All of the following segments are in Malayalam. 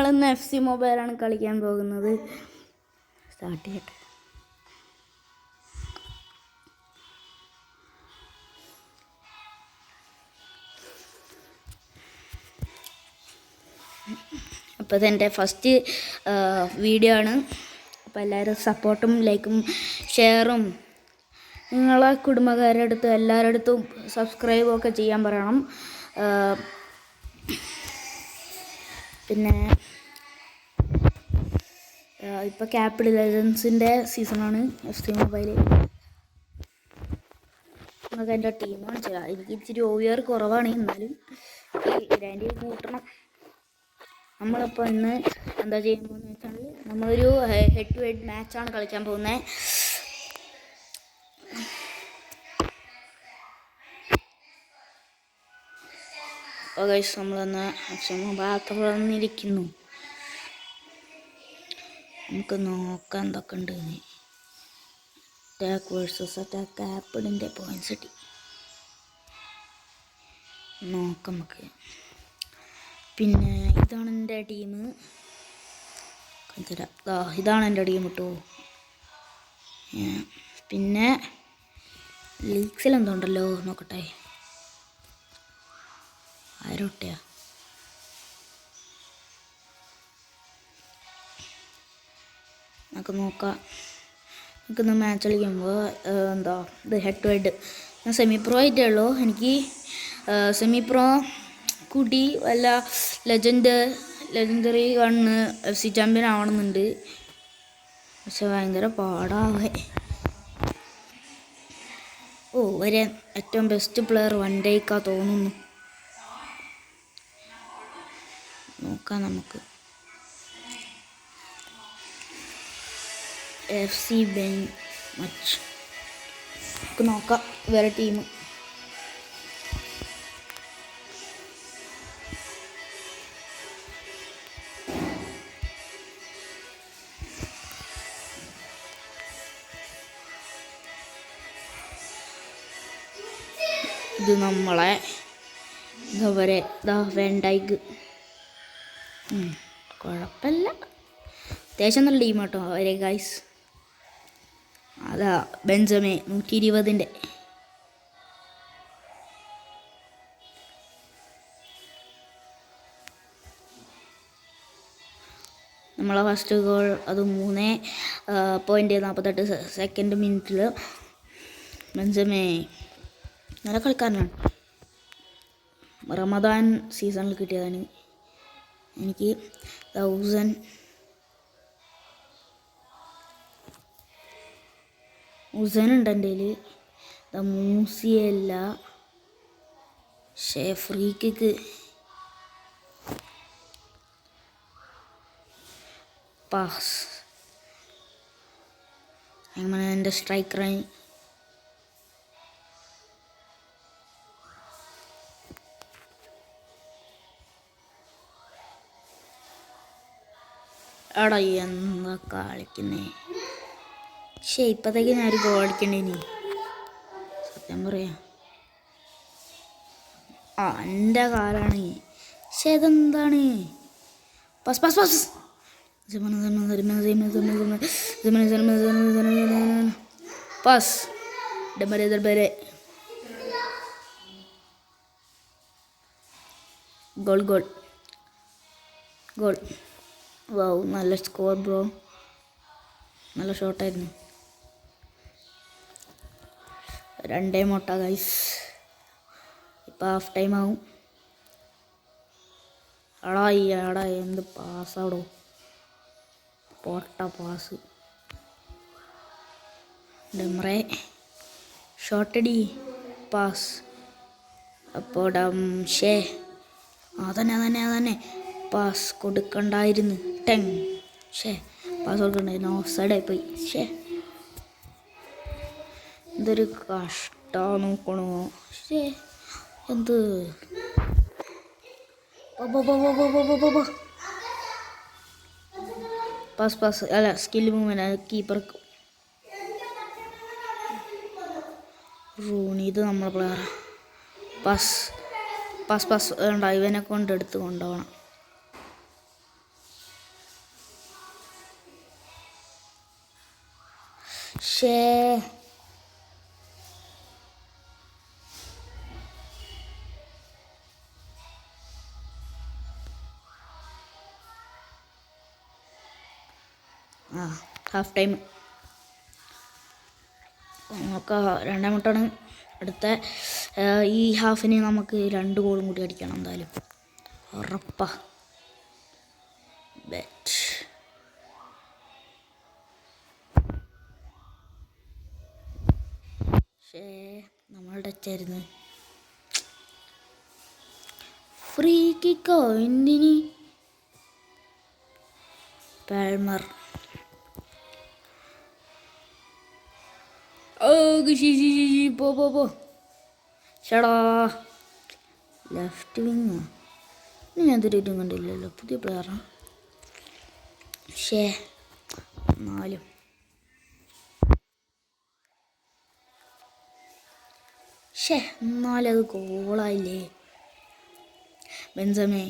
നമ്മളിന്ന് FC മൊബൈലാണ് കളിക്കാൻ പോകുന്നത്. സ്റ്റാർട്ട് ചെയ്യട്ടെ. അപ്പോൾ ഇതെൻ്റെ ഫസ്റ്റ് വീഡിയോ ആണ്. അപ്പോൾ എല്ലാവരും സപ്പോർട്ടും ലൈക്കും ഷെയറും നിങ്ങളെ കുടുംബക്കാരുടെ അടുത്തും എല്ലാവരുടെ അടുത്തും സബ്സ്ക്രൈബും ഒക്കെ ചെയ്യാൻ പറയണം. പിന്നെ ഇപ്പോൾ ക്യാപിറ്റൽ ലെജൻസിൻ്റെ സീസണാണ് FC മൊബൈൽ. നമുക്ക് എൻ്റെ ടീമാണ് ചെയ്യാം. എനിക്ക് ഇച്ചിരി OVR കുറവാണ്, എന്നാലും ഗ്രാൻഡ് കൂട്ടണം. നമ്മളിപ്പോൾ ഇന്ന് എന്താ ചെയ്യാൻ പോകുന്നത് വെച്ചാൽ നമ്മളൊരു ഹെഡ് ടു ഹെഡ് മാച്ചാണ് കളിക്കാൻ പോകുന്നത്. അപ്പോൾ ഗൈസ് നമ്മളൊന്ന് ഭാഗത്ത് വന്നിരിക്കുന്നു. നമുക്ക് നോക്കാം എന്തൊക്കെ ഉണ്ട്. അറ്റാക്ക് വേഴ്സസ് അറ്റാക്ക് ക്യാപിറ്റലിൻ്റെ പോയിൻറ്റ്സ് കിട്ടി. നോക്കാം നമുക്ക്. പിന്നെ ഇതാണ് എൻ്റെ ടീം. ഇതാണ് എൻ്റെ ടീം കേട്ടോ. പിന്നെ ലീഗ്സിൽ എന്തുണ്ടല്ലോ നോക്കട്ടെ. ആരോട്ടയാ നമുക്ക് നോക്കാം. നമുക്കിന്ന് മാച്ച് കളിക്കുമ്പോൾ ഇത് ഹെഡ് ടു ഹെഡ്. ഞാൻ സെമി പ്രോ ആയിട്ടേ ഉള്ളൂ. എനിക്ക് സെമി പ്രോ കൂട്ടി വല്ല ലെജൻഡറി 1 FC ചാമ്പ്യൻ ആവണമെന്നുണ്ട്. പക്ഷെ ഭയങ്കര പാടാവേ. ഒരു ഏറ്റവും ബെസ്റ്റ് പ്ലെയർ വൺഡേക്കാ തോന്നുന്നു. നോക്കാം നമുക്ക്. FC ബാങ്ക് മച്ച് നമുക്ക് നോക്കാം വേറെ ടീം. ഇത് നമ്മളെ ഇതുവരെ വെൻഡൈക്ക് കുഴപ്പമില്ല, അത്യാവശ്യം നല്ല ടീം കേട്ടോ അവരെ ഗൈസ്. അതാ ബെഞ്ചമേ 120. നമ്മളെ ഫസ്റ്റ് ഗോൾ അത് 3.48 മിനിറ്റിൽ ബെഞ്ചമേ നല്ല കളിക്കാരനാണ്. റമദാൻ സീസണിൽ കിട്ടിയതാണ് എനിക്ക്. 1000 ഉണ്ട് എൻ്റെ കയ്യിൽ. മൂസിയല്ല ഫ്രീ കിക്ക് പാസ്. അങ്ങനെ എൻ്റെ സ്ട്രൈക്കറായി. എടാ എന്താ കളിക്കുന്നേ. പക്ഷേ ഇപ്പോഴത്തേക്ക് ഞാനൊരു ഗോൾ അടിക്കണ്ടേനി, സത്യം പറയാം. എൻ്റെ കാലാണ്. പക്ഷെ ഇതെന്താണ് pass pass pass. Pass goal goal goal. Wow, നല്ല സ്കോർ ബ്രോ. നല്ല ഷോട്ടായിരുന്നു. 2 ഗൈസ്. ഇപ്പം ഹാഫ് ടൈം ആവും. എടാ എന്ത് പാസ്സാടോ, പൊട്ട പാസ്. ഡെമറെ ഷോട്ടടി പാസ്. അപ്പോൾ അതന്നെ പാസ് കൊടുക്കണ്ടായിരുന്നു. പാസ് കൊടുക്കണ്ടായിരുന്നു. ഓഫ് സൈഡായി പോയി. എന്തൊരു കഷ്ടാ നോക്കണോ. എന്ത് പാസ് അല്ല, സ്കിൽ മൂവ്മെന്റ് കീപ്പർക്ക്. റൂണി ഇത് നമ്മളെ പ്ലെയർ. പാസ് വേണ്ട, ഇവനെ കൊണ്ടെടുത്ത് കൊണ്ടുപോകണം. ഷേ ഹാഫ് ടൈം നമുക്ക് രണ്ടാമട്ടാണ് അടുത്ത ഈ ഹാഫിന് നമുക്ക് 2 ഗോളും കൂടി അടിക്കണം എന്തായാലും ഉറപ്പാ ബെറ്റ്. പക്ഷേ നമ്മളുടെ അച്ചായിരുന്നു ഫ്രീ കിക്കോ എന്തിന് പാൽമർ പോ ചേടാ ലെഫ്റ്റ് വിങ് ഞാൻ എന്തൊരു കണ്ടില്ലല്ലോ പുതിയ പ്ലെയറാണ്. എന്നാലും എന്നാലും അത് ഗോളായില്ലേ. ബെൻസമേ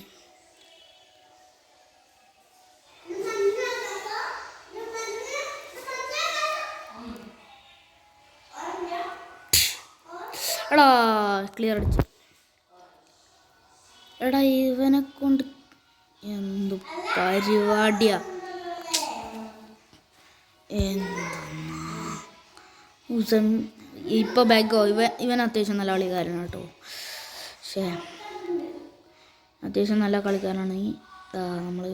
എടാ ക്ലിയർ അടിച്ചു. എടാ ഇവനെ കൊണ്ട് എന്ത് പരിപാടിയാ. ഇപ്പൊ ബാഗോ ഇവൻ അത്യാവശ്യം നല്ല കളിക്കാരനാണ് കേട്ടോ. അത്യാവശ്യം നല്ല കളിക്കാരനാണ്. നമ്മൾ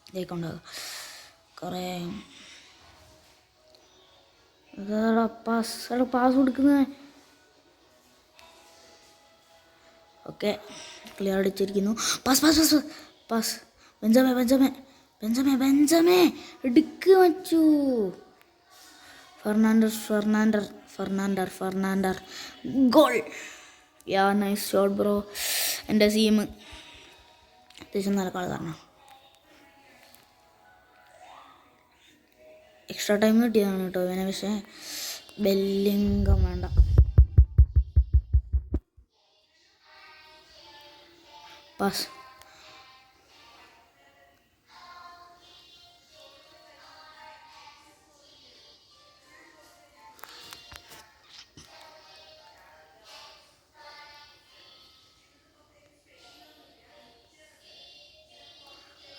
ഇതേക്കൊണ്ടാകുക കുറേ പാസ് കൊടുക്കുന്നത്. ഓക്കെ ക്ലിയർ അടിച്ചിരിക്കുന്നു. പാസ് ബെഞ്ചമേ എടുക്ക് വച്ചു. ഫെർണാണ്ടർ ഗോൾ. Nice shot bro. എൻ്റെ ടീം അത്യാവശ്യം നല്ല കളിക്കാരനാണ്. എക്സ്ട്രാ ടൈം കിട്ടിയതാണ് കേട്ടോ ഇവനെ. പക്ഷേ ബെല്ലിംഗം വേണ്ട. പാസ്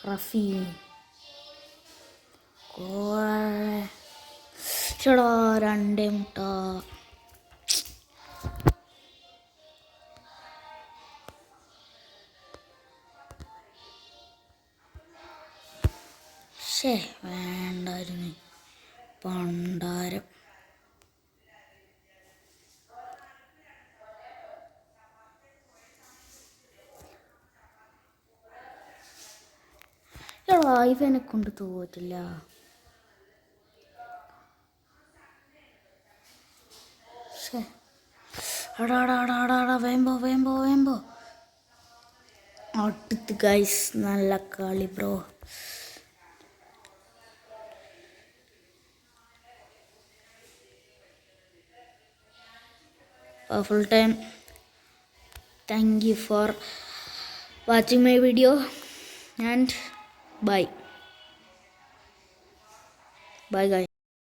റഫീ ചേടാ 2 മുട്ട. വേണ്ടായിരുന്നു പണ്ടാരം. ഇവനെ കൊണ്ട് തോറ്റില്ല. വേമ്പോ അടുത്ത് ഗൈസ് നല്ല കളി bro. full time. Thank you for watching my video and bye guys.